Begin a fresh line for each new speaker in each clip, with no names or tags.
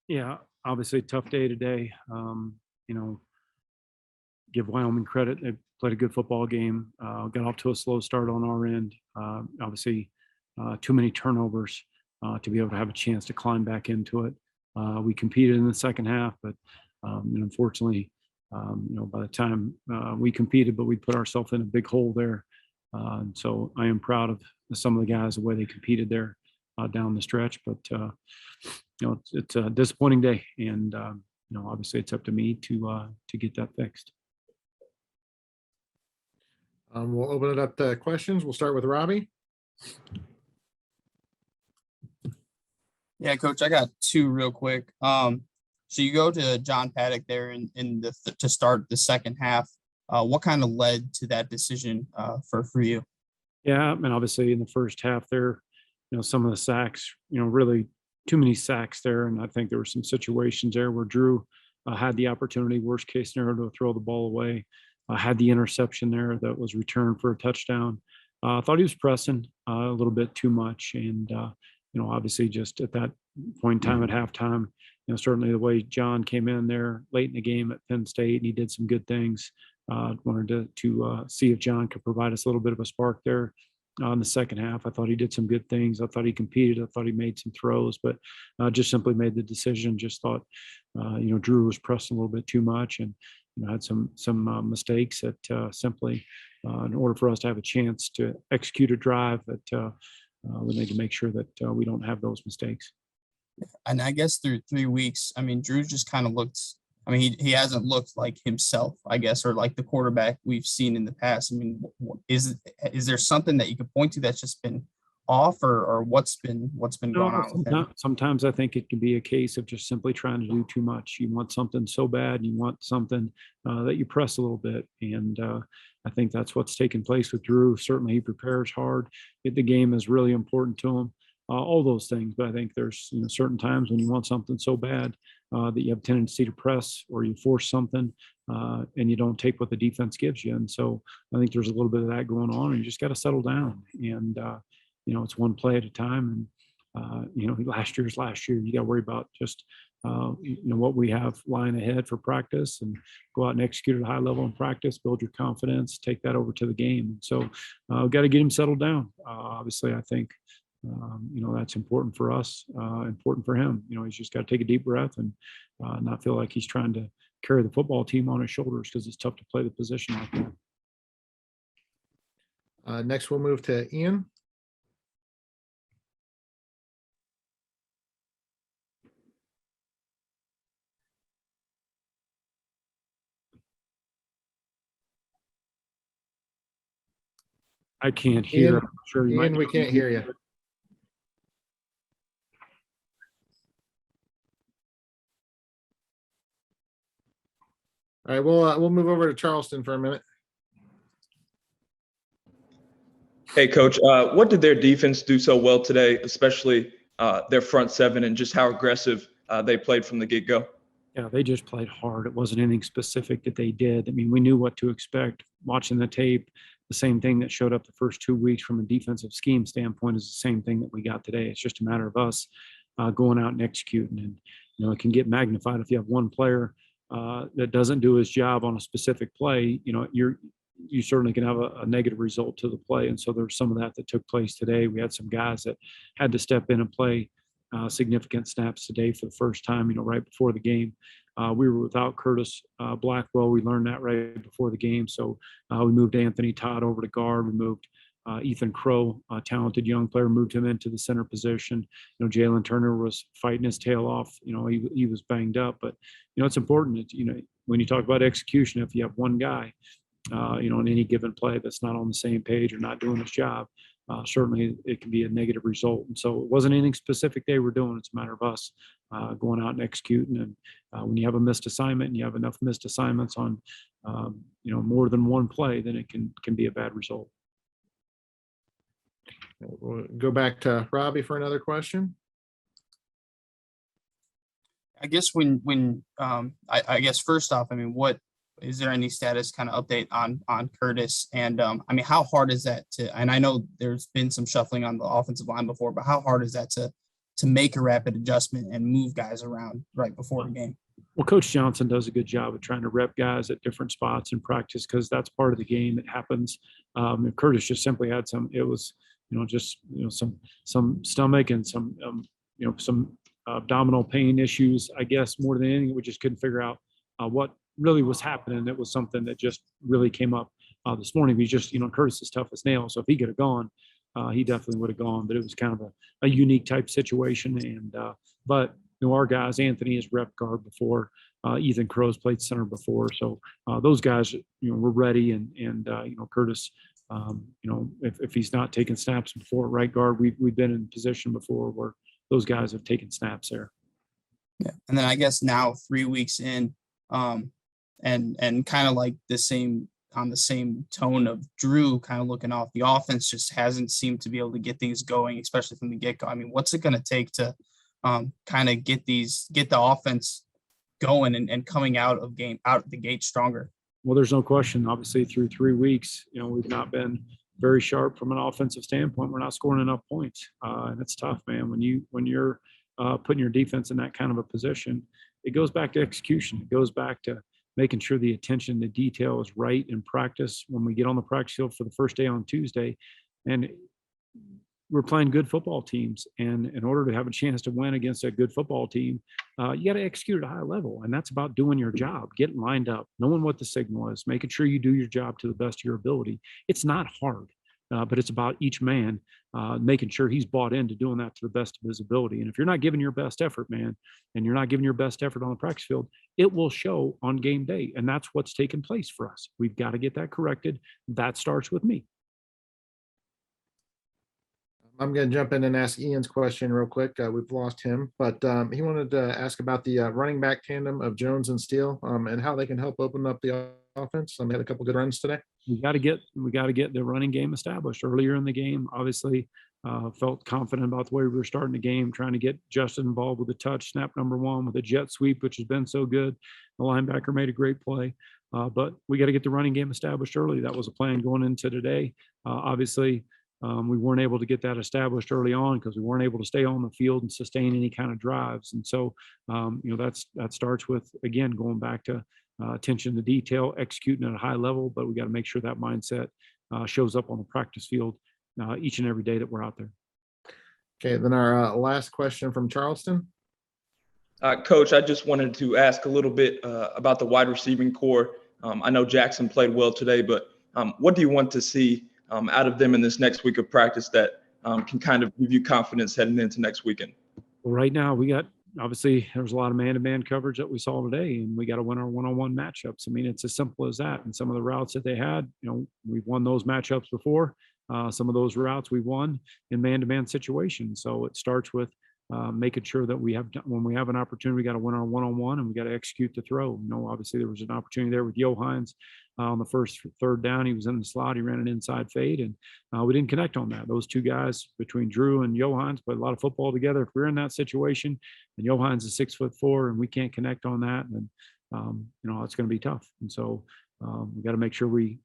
Yeah, obviously tough day today. You know, give Wyoming credit. They played a good football game. Got off to a slow start on our end. Obviously, too many turnovers to be able to have a chance to climb back into it. We competed in the second half, but unfortunately, by the time we competed, but we put ourselves in a big hole there. And so I am proud of some of the guys, the way they competed there down the stretch. But it's a disappointing day, and obviously it's up to me to get that fixed.
We'll open it up to questions. We'll start with Robbie.
Yeah, Coach, I got two real quick. So you go to John Paddock there to start the second half. What kind of led to that decision for you?
Yeah, and obviously in the first half there, some of the sacks, really too many sacks there, and I think there were some situations there where Drew had the opportunity, worst case scenario, to throw the ball away. Had the interception there that was returned for a touchdown. I thought he was pressing a little bit too much, and obviously just at that point in time at halftime, certainly the way John came in there late in the game at Penn State, and he did some good things. Wanted to see if John could provide us a little bit of a spark there in the second half. I thought he did some good things. I thought he competed. I thought he made some throws, but just simply made the decision. Just thought, Drew was pressing a little bit too much, and had some mistakes that simply, in order for us to have a chance to execute a drive, that we need to make sure that we don't have those mistakes.
And I guess through 3 weeks, I mean, Drew just kind of looked. I mean, he hasn't looked like himself, I guess, or like the quarterback we've seen in the past. I mean, is there something that you could point to that's just been off, or what's been going on with him?
Sometimes I think it can be a case of just simply trying to do too much. You want something so bad, you want something that you press a little bit, and I think that's what's taken place with Drew. Certainly, he prepares hard. The game is really important to him. All those things, but I think there's certain times when you want something so bad that you have a tendency to press, or you force something and you don't take what the defense gives you. And so I think there's a little bit of that going on, and you just got to settle down. And it's one play at a time. And last year. You got to worry about just what we have lying ahead for practice, and go out and execute at a high level in practice, build your confidence, take that over to the game. And so we've got to get him settled down. Obviously, I think that's important for us, important for him. He's just got to take a deep breath and not feel like he's trying to carry the football team on his shoulders, because it's tough to play the position like
that. Next, we'll move to Ian.
I can't hear.
Ian,
I'm sure
Ian, we can't hear you. All right, we'll move over to Charleston for a minute.
Hey, Coach, what did their defense do so well today, especially their front seven, and just how aggressive they played from the get-go?
Yeah, they just played hard. It wasn't anything specific that they did. I mean, we knew what to expect watching the tape. The same thing that showed up the first 2 weeks from a defensive scheme standpoint is the same thing that we got today. It's just a matter of us going out and executing. And, it can get magnified if you have one player that doesn't do his job on a specific play. You certainly can have a negative result to the play. And so there's some of that took place today. We had some guys that had to step in and play significant snaps today for the first time, right before the game. We were without Curtis Blackwell. We learned that right before the game. So we moved Anthony Todd over to guard. We moved Ethan Crow, a talented young player, moved him into the center position. Jalen Turner was fighting his tail off. He was banged up. But, it's important that, when you talk about execution, if you have one guy, in any given play that's not on the same page or not doing his job, certainly it can be a negative result. And so it wasn't anything specific they were doing. It's a matter of us going out and executing. And when you have a missed assignment and you have enough missed assignments on, more than one play, then it can be a bad result.
We'll go back to Robbie for another question.
I guess I guess first off, I mean, what is there any status kind of update on Curtis? And I mean, how hard is that and I know there's been some shuffling on the offensive line before, but how hard is that to to make a rapid adjustment and move guys around right before a game.
Well, Coach Johnson does a good job of trying to rep guys at different spots in practice because that's part of the game. It happens. And Curtis just simply had some stomach and some abdominal pain issues, I guess, more than anything. We just couldn't figure out what really was happening. It was something that just really came up this morning. He's just, Curtis is tough as nails. So if he could have gone, he definitely would have gone. But it was kind of a unique type situation. And but our guys, Anthony has rep guard before. Ethan Crow's played center before. So those guys, we're ready. And Curtis, if he's not taking snaps before right guard, we've been in position before where those guys have taken snaps there.
Yeah. And then I guess now 3 weeks in, and kind of like on the same tone of Drew kind of looking off, the offense just hasn't seemed to be able to get things going, especially from the get-go. I mean, what's it going to take to kind of get the offense going and coming out of the gate stronger?
Well, there's no question. Obviously, through 3 weeks, we've not been very sharp from an offensive standpoint. We're not scoring enough points, and it's tough, man. When you're putting your defense in that kind of a position, it goes back to execution. It goes back to making sure the attention to detail is right in practice when we get on the practice field for the first day on Tuesday. And we're playing good football teams. And in order to have a chance to win against a good football team, you got to execute at a high level. And that's about doing your job, getting lined up, knowing what the signal is, making sure you do your job to the best of your ability. It's not hard, but it's about each man making sure he's bought into doing that to the best of his ability. And if you're not giving your best effort, man, and you're not giving your best effort on the practice field, it will show on game day. And that's what's taken place for us. We've got to get that corrected. That starts with me.
I'm going to jump in and ask Ian's question real quick. We've lost him, but he wanted to ask about the running back tandem of Jones and Steele and how they can help open up the offense. They had a couple good runs today.
We got to get the running game established earlier in the game. Obviously, felt confident about the way we were starting the game, trying to get Justin involved with a touch, snap number 1 with a jet sweep, which has been so good. The linebacker made a great play, but we got to get the running game established early. That was a plan going into today. Obviously, we weren't able to get that established early on because we weren't able to stay on the field and sustain any kind of drives. And so, that starts with, again, going back to attention to detail, executing at a high level, but we got to make sure that mindset shows up on the practice field each and every day that we're out there.
Okay, then our last question from Charleston.
Coach, I just wanted to ask a little bit about the wide receiving core. I know Jackson played well today, but what do you want to see out of them in this next week of practice that can kind of give you confidence heading into next weekend?
Well, right now obviously there's a lot of man-to-man coverage that we saw today, and we got to win our one-on-one matchups. I mean, it's as simple as that. And some of the routes that they had, we've won those matchups before. Some of those routes we won in man-to-man situations. So it starts with making sure that when we have an opportunity, we got to win our one-on-one and we got to execute the throw. Obviously there was an opportunity there with Johans on the first third down. He was in the slot. He ran an inside fade, and we didn't connect on that. Those two guys between Drew and Johans played a lot of football together. If we're in that situation and Johans is 6'4" and we can't connect on that, then it's going to be tough. And so we got to make sure we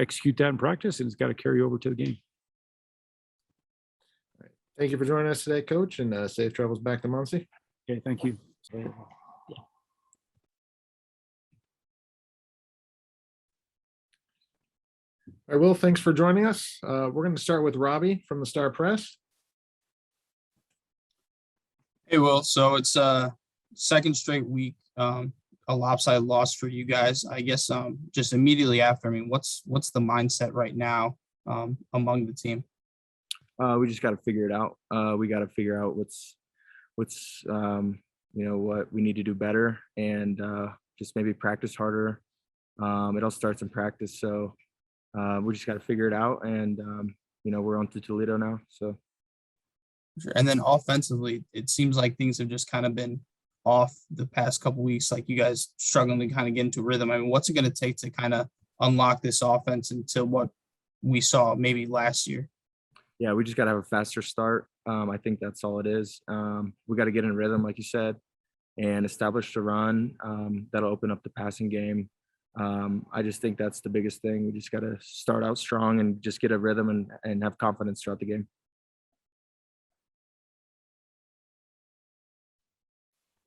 execute that in practice, and it's got to carry over to the game.
Thank you for joining us today, Coach, and safe travels back to Muncie.
Okay, thank you.
All right, Will, thanks for joining us. We're going to start with Robbie from the Star Press.
Hey, Will. So it's second straight week, a lopsided loss for you guys. I guess just immediately after, I mean, what's the mindset right now among the team?
We just got to figure it out. We got to figure out what's what we need to do better, and just maybe practice harder. It all starts in practice, so we just got to figure it out. And we're on to Toledo now. So,
and then offensively, it seems like things have just kind of been off the past couple of weeks. Like you guys struggling to kind of get into rhythm. I mean, what's it going to take to kind of unlock this offense into what we saw maybe last year?
Yeah, we just got to have a faster start. I think that's all it is. We got to get in rhythm, like you said, and establish the run. That'll open up the passing game. I just think that's the biggest thing. We just got to start out strong and just get a rhythm and have confidence throughout the game.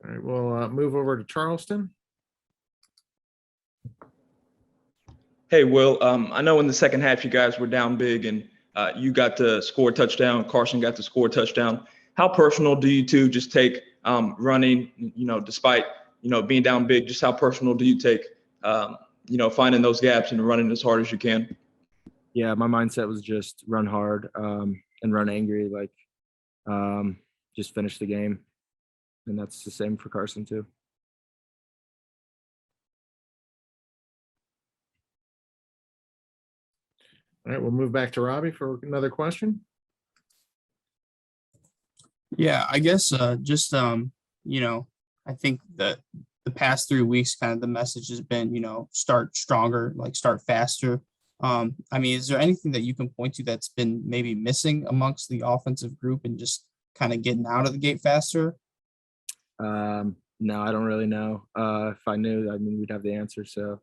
All right, we'll move over to Charleston.
Hey, Will, I know in the second half you guys were down big and you got to score a touchdown. Carson got to score a touchdown. How personal do you two just take running, despite, being down big, just how personal do you take, finding those gaps and running as hard as you can?
Yeah, my mindset was just run hard and run angry, like just finish the game. And that's the same for Carson too.
All right, we'll move back to Robbie for another question.
Yeah, I guess I think that the past 3 weeks, kind of the message has been, start stronger, like start faster. Is there anything that you can point to that's been maybe missing amongst the offensive group and just kind of getting out of the gate faster?
No, I don't really know. If I knew, we'd have the answer. So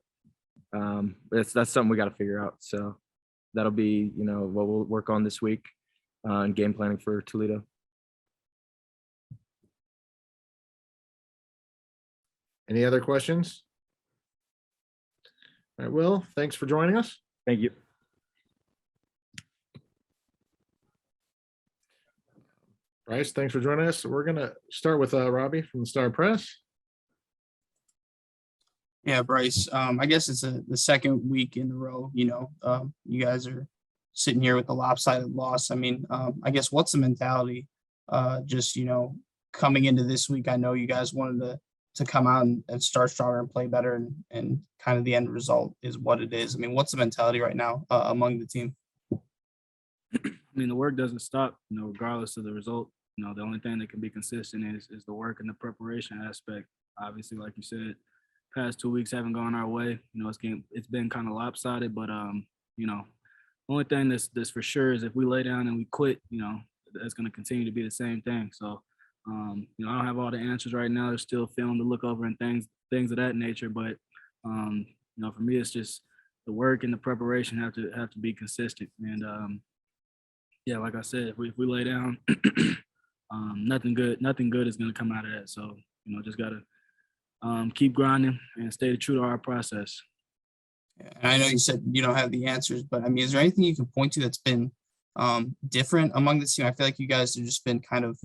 that's something we got to figure out. So that'll be, what we'll work on this week and game planning for Toledo.
Any other questions? All right, Will, thanks for joining us.
Thank you.
Bryce, thanks for joining us. We're going to start with Robbie from the Star Press.
Yeah, Bryce, I guess it's the second week in a row, you guys are sitting here with a lopsided loss. I guess what's the mentality just, coming into this week? I know you guys wanted to come out and start stronger and play better and kind of the end result is what it is. What's the mentality right now among the team?
The work doesn't stop, regardless of the result. The only thing that can be consistent is the work and the preparation aspect. Obviously, like you said, past 2 weeks haven't gone our way. It's been kind of lopsided, but only thing that's for sure is if we lay down and we quit, that's going to continue to be the same thing. So, I don't have all the answers right now. There's still film to look over and things of that nature. But, for me, it's just the work and the preparation have to be consistent. And yeah, like I said, if we lay down, nothing good is going to come out of that. So, just got to keep grinding and stay true to our process.
And I know you said you don't have the answers, but is there anything you can point to that's been different among the team? I feel like you guys have just been kind of,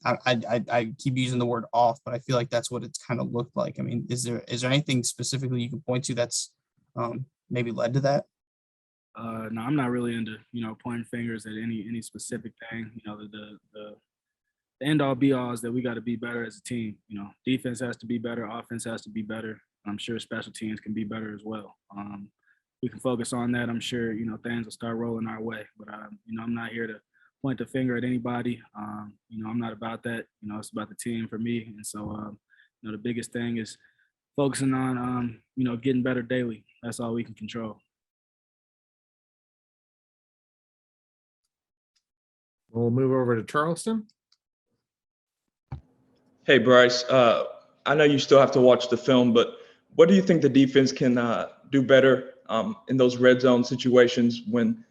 I keep using the word off, but I feel like that's what it's kind of looked like. Is there anything specifically you can point to that's maybe led to that?
No, I'm not really into, pointing fingers at any specific thing. The end all be all is that we got to be better as a team. Defense has to be better. Offense has to be better. I'm sure special teams can be better as well. We can focus on that. I'm sure, things will start rolling our way, but I'm not here to point the finger at anybody. I'm not about that. It's about the team for me. And so, the biggest thing is focusing on, getting better daily. That's all we can control.
We'll move over to Charleston.
Hey, Bryce, I know you still have to watch the film, but what do you think the defense can do better in those red zone situations when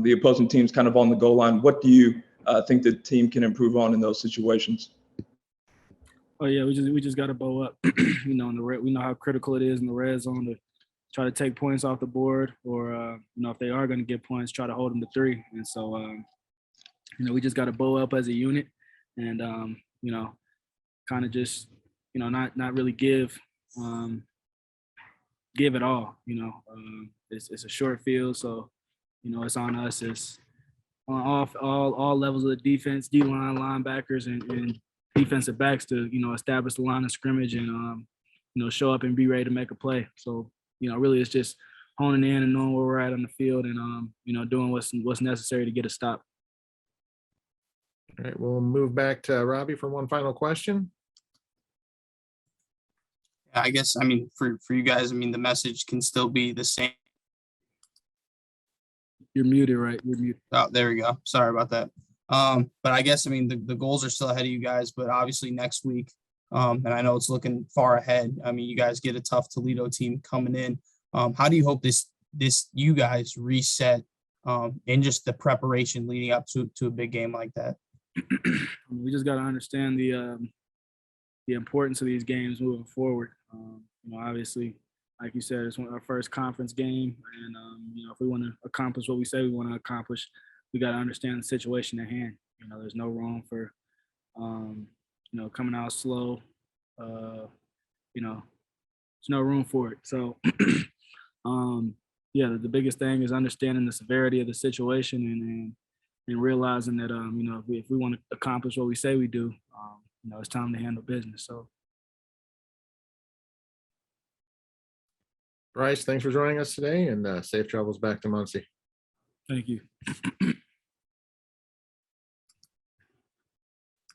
the opposing team's kind of on the goal line? What do you think the team can improve on in those situations?
Oh yeah, we just got to bow up. We know how critical it is in the red zone to try to take points off the board, or if they are going to get points, try to hold them to 3. And so we just got to bow up as a unit, and kind of just not really give it all. It's a short field, so it's on us. It's on all levels of the defense, D-line, linebackers, and defensive backs to establish the line of scrimmage and show up and be ready to make a play. So really it's just honing in and knowing where we're at on the field and doing what's necessary to get a stop.
All right, we'll move back to Robbie for one final question.
I guess, for you guys, the message can still be the same.
You're muted, right? You're muted.
Oh, there we go. Sorry about that. But I guess, the goals are still ahead of you guys, but obviously next week, and I know it's looking far ahead. You guys get a tough Toledo team coming in. How do you hope this you guys reset in just the preparation leading up to a big game like that?
We just got to understand the the importance of these games moving forward. Obviously, like you said, it's our first conference game, and if we want to accomplish what we say we want to accomplish, we got to understand the situation at hand. There's no room for coming out slow. There's no room for it. So, the biggest thing is understanding the severity of the situation and realizing that if we want to accomplish what we say we do, it's time to handle business. So.
Bryce, thanks for joining us today, and safe travels back to Muncie.
Thank you.